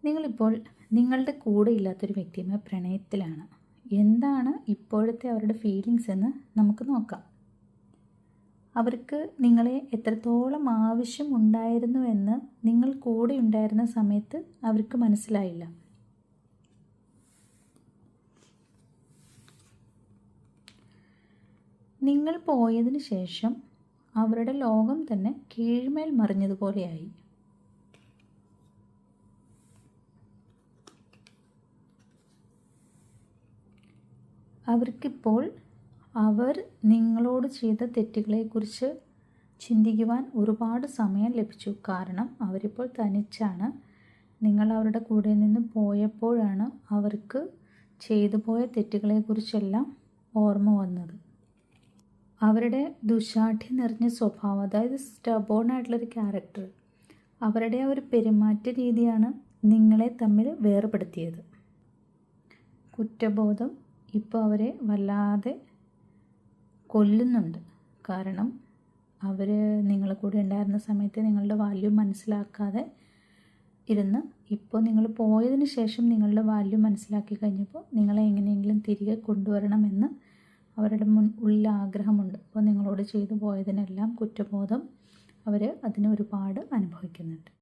നിങ്ങളിപ്പോൾ നിങ്ങളുടെ കൂടെ ഇല്ലാത്തൊരു വ്യക്തിയുമായി പ്രണയത്തിലാണ്. എന്താണ് ഇപ്പോഴത്തെ അവരുടെ ഫീലിങ്സ് എന്ന് നമുക്ക് നോക്കാം. അവർക്ക് നിങ്ങളെ എത്രത്തോളം ആവശ്യമുണ്ടായിരുന്നുവെന്ന് നിങ്ങൾ കൂടെ ഉണ്ടായിരുന്ന സമയത്ത് അവർക്ക് മനസ്സിലായില്ല. നിങ്ങൾ പോയതിന് ശേഷം അവരുടെ ലോകം തന്നെ കീഴ്മേൽ മറിഞ്ഞതുപോലെയായി. അവർക്കിപ്പോൾ അവർ നിങ്ങളോട് ചെയ്ത തെറ്റുകളെക്കുറിച്ച് ചിന്തിക്കുവാൻ ഒരുപാട് സമയം ലഭിച്ചു. കാരണം അവരിപ്പോൾ തനിച്ചാണ്. നിങ്ങൾ അവരുടെ കൂടെ നിന്ന് പോയപ്പോഴാണ് അവർക്ക് ചെയ്തു പോയ തെറ്റുകളെക്കുറിച്ചെല്ലാം ഓർമ്മ വന്നത്. അവരുടെ ദുശാഠ്യം നിറഞ്ഞ സ്വഭാവം, അതായത് സ്റ്റബോണായിട്ടുള്ളൊരു ക്യാരക്ടർ, അവരുടെ ഒരു പെരുമാറ്റ രീതിയാണ് നിങ്ങളെ തമ്മിൽ വേർപെടുത്തിയത്. കുറ്റബോധം ഇപ്പോൾ അവരെ വല്ലാതെ കൊല്ലുന്നുണ്ട്. കാരണം അവർ നിങ്ങളെ കൂടെ ഉണ്ടായിരുന്ന സമയത്ത് നിങ്ങളുടെ വാല്യൂ മനസ്സിലാക്കാതെ ഇരുന്ന് ഇപ്പോൾ നിങ്ങൾ പോയതിന് ശേഷം നിങ്ങളുടെ വാല്യൂ മനസ്സിലാക്കി കഴിഞ്ഞപ്പോൾ നിങ്ങളെ എങ്ങനെയെങ്കിലും തിരികെ കൊണ്ടുവരണമെന്ന് അവരുടെ ഉള്ളിൽ ആഗ്രഹമുണ്ട്. അപ്പോൾ നിങ്ങളോട് ചെയ്തു പോയതിനെല്ലാം കുറ്റബോധം അവർ അതിന് ഒരുപാട് അനുഭവിക്കുന്നുണ്ട്.